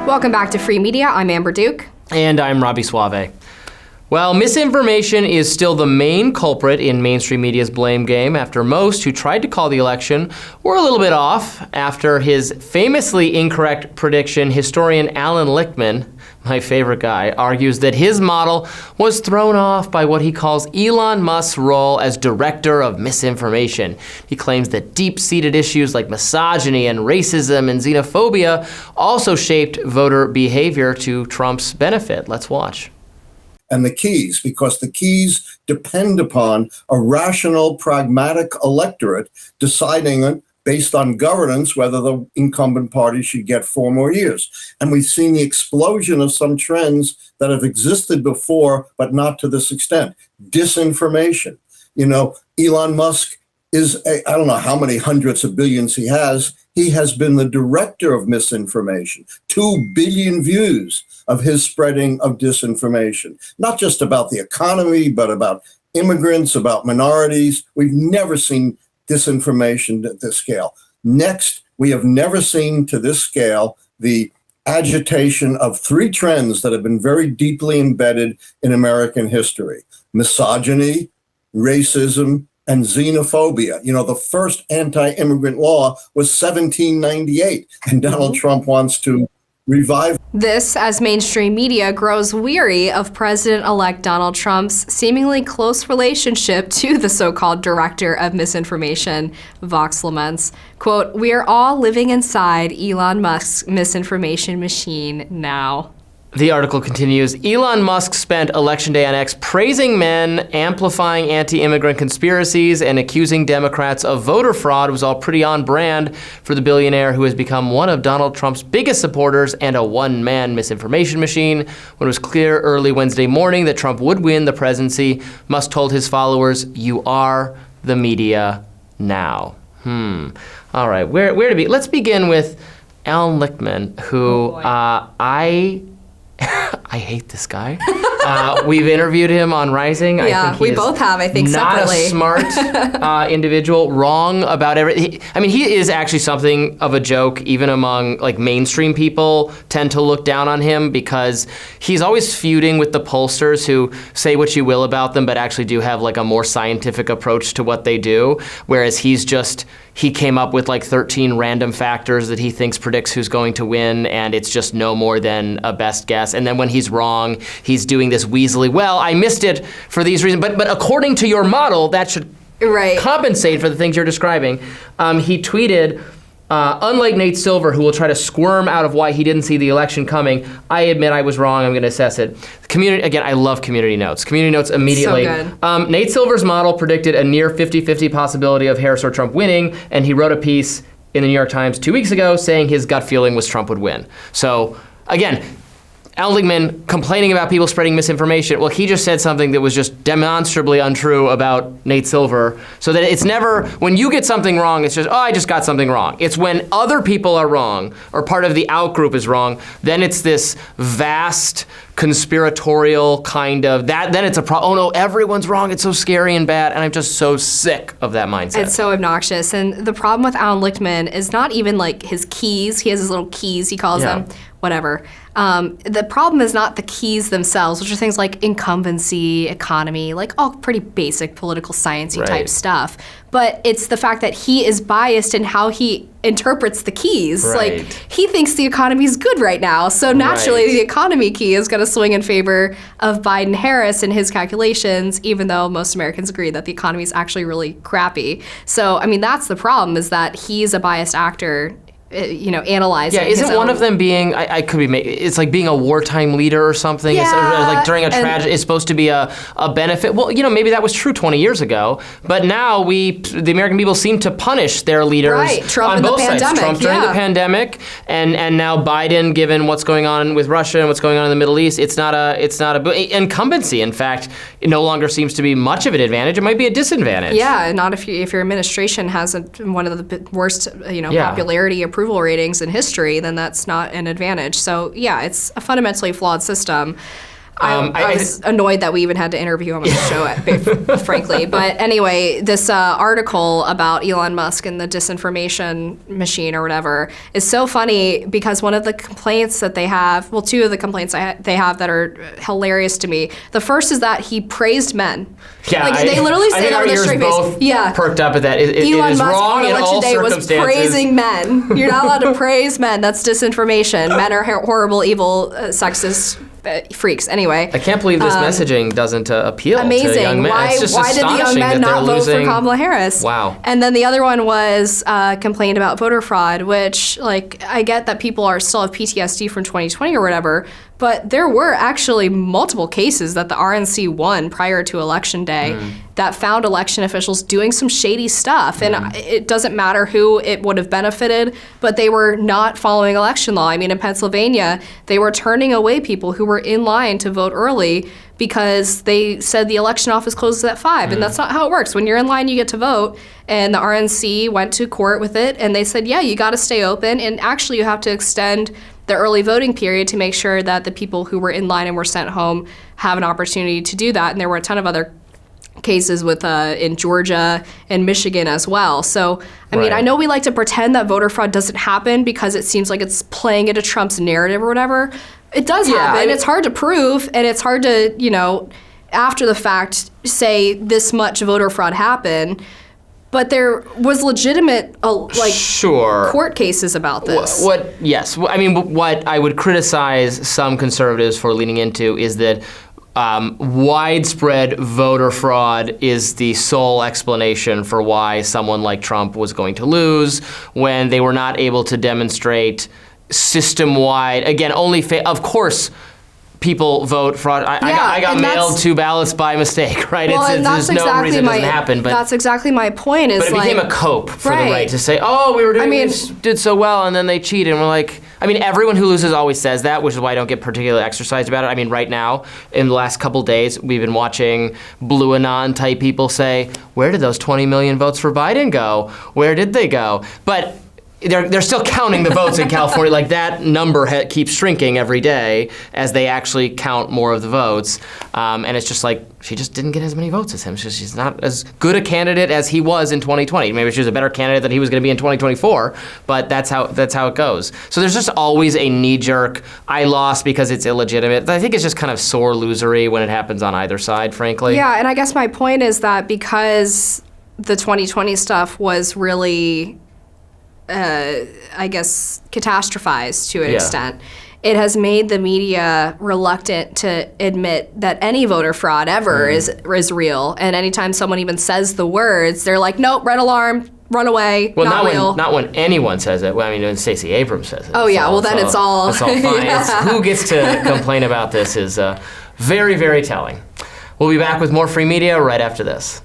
Welcome back to Free Media. I'm Amber Duke. And I'm Robby Soave. Well, misinformation is still the main culprit in mainstream media's blame game after most who tried to call the election were a little bit off after his famously incorrect prediction. Historian Alan Lichtman, my favorite guy, argues that his model was thrown off by what he calls Elon Musk's role as director of misinformation. He claims that deep-seated issues like misogyny and racism and xenophobia also shaped voter behavior to Trump's benefit. Let's watch. And the keys, because the keys depend upon a rational, pragmatic electorate deciding based on governance whether the incumbent party should get 4 more years. And we've seen the explosion of some trends that have existed before, but not to this extent. Disinformation. You know, Elon Musk is, I don't know how many hundreds of billions he has. He has been the director of misinformation. 2 billion views of his spreading of disinformation, not just about the economy, but about immigrants, about minorities. We've never seen disinformation at this scale. Next, we have never seen to this scale the agitation of 3 trends that have been very deeply embedded in American history: misogyny, racism, and xenophobia. You know, the first anti-immigrant law was 1798, and Donald Trump wants to revive. This as mainstream media grows weary of President-elect Donald Trump's seemingly close relationship to the so-called director of misinformation. Vox laments, quote, "We are all living inside Elon Musk's misinformation machine now." The article continues, Elon Musk spent Election Day on X praising men, amplifying anti-immigrant conspiracies, and accusing Democrats of voter fraud. It was all pretty on brand for the billionaire who has become one of Donald Trump's biggest supporters and a one-man misinformation machine. When it was clear early Wednesday morning that Trump would win the presidency, Musk told his followers, "You are the media now." All right, where to be? Let's begin with Alan Lichtman, who I hate this guy. We've interviewed him on Rising. Yeah, we both have, I think, separately. Not a smart individual, wrong about everything. I mean, he is actually something of a joke, even among like mainstream people tend to look down on him because he's always feuding with the pollsters who say what you will about them, but actually do have like a more scientific approach to what they do. Whereas he came up with like 13 random factors that he thinks predicts who's going to win, and it's just no more than a best guess. And then when he's wrong, he's doing this weaselly, well, I missed it for these reasons, but according to your model, that should compensate for the things you're describing. He tweeted, unlike Nate Silver, who will try to squirm out of why he didn't see the election coming, I admit I was wrong, I'm gonna assess it. Community, again, I love community notes. Community notes immediately. So good. Nate Silver's model predicted a near 50-50 possibility of Harris or Trump winning, and he wrote a piece in the New York Times 2 weeks ago saying his gut feeling was Trump would win. So, again, Alan Lichtman complaining about people spreading misinformation. Well, he just said something that was just demonstrably untrue about Nate Silver. So that it's never, when you get something wrong, it's just, oh, I just got something wrong. It's when other people are wrong, or part of the out-group is wrong, then it's this vast conspiratorial kind of, then it's a problem. Oh no, everyone's wrong, it's so scary and bad, and I'm just so sick of that mindset. It's so obnoxious, and the problem with Alan Lichtman is not even like his keys. He has his little keys, he calls them, whatever. The problem is not the keys themselves, which are things like incumbency, economy, like all pretty basic political sciencey type stuff. But it's the fact that he is biased in how he interprets the keys. Like, he thinks the economy is good right now, so naturally the economy key is going to swing in favor of Biden-Harris in his calculations, even though most Americans agree that the economy is actually really crappy. So, I mean, that's the problem, is that he's a biased actor, analyzing. Yeah, isn't one of them being, I could be, it's like being a wartime leader or something. Yeah, it's like during a tragedy, it's supposed to be a benefit. Well, maybe that was true 20 years ago, but now the American people seem to punish their leaders Trump on both sides. Trump during the pandemic, and now Biden, given what's going on with Russia and what's going on in the Middle East, it's not a incumbency. In fact, it no longer seems to be much of an advantage. It might be a disadvantage. Yeah, not if your administration has one of the worst, popularity approval ratings in history, then that's not an advantage. So yeah, it's a fundamentally flawed system. I was annoyed that we even had to interview him on the show, frankly. But anyway, this article about Elon Musk and the disinformation machine or whatever is so funny because one of the complaints that they have, well, two of the complaints they have that are hilarious to me. The first is that he praised men. Yeah, like, they literally say that with a straight face. Yeah, perked up at that. It Elon is Musk wrong on in election all day was circumstances. praising men. You're not allowed to praise men. That's disinformation. Men are horrible, evil, sexist freaks. Anyway, I can't believe this messaging doesn't appeal to young men. Why, it's just why did the young men not vote for Kamala Harris? Wow. And then the other one was complained about voter fraud, which, like, I get that people are still have PTSD from 2020 or whatever, but there were actually multiple cases that the RNC won prior to Election Day that found election officials doing some shady stuff. And it doesn't matter who it would have benefited, but they were not following election law. I mean, in Pennsylvania, they were turning away people who were in line to vote early because they said the election office closes at 5. And that's not how it works. When you're in line, you get to vote. And the RNC went to court with it, and they said, yeah, you got to stay open. And actually, you have to extend the early voting period to make sure that the people who were in line and were sent home have an opportunity to do that. And there were a ton of other cases with in Georgia and Michigan as well. So, I mean, I know we like to pretend that voter fraud doesn't happen because it seems like it's playing into Trump's narrative or whatever. It does happen. It's hard to prove, and it's hard to, you know, after the fact, say this much voter fraud happened. But there was legitimate, court cases about this. Yes. I mean, what I would criticize some conservatives for leaning into is that widespread voter fraud is the sole explanation for why someone like Trump was going to lose when they were not able to demonstrate system-wide. Again, of course, people vote fraud. I got mailed 2 ballots by mistake, right? Well, there's no reason it doesn't happen. But that's exactly my point. But it became a cope for the right to say, oh, we were did so well, and then they cheated. And we're like, I mean, everyone who loses always says that, which is why I don't get particularly exercised about it. I mean, right now, in the last couple days, we've been watching Blue Anon type people say, where did those 20 million votes for Biden go? Where did they go? But they're still counting the votes in California. Like, that number keeps shrinking every day as they actually count more of the votes. And it's just like, she just didn't get as many votes as him. She's not as good a candidate as he was in 2020. Maybe she was a better candidate than he was going to be in 2024, but that's how it goes. So there's just always a knee-jerk, I lost because it's illegitimate. I think it's just kind of sore losery when it happens on either side, frankly. Yeah, and I guess my point is that because the 2020 stuff was really I guess, catastrophized to an extent. It has made the media reluctant to admit that any voter fraud ever is real. And anytime someone even says the words, they're like, nope, red alarm, run away, not real. Not when anyone says it. Well, I mean, when Stacey Abrams says it. Oh, yeah, well, then it's all fine. Who gets to complain about this is very, very telling. We'll be back with more free media right after this.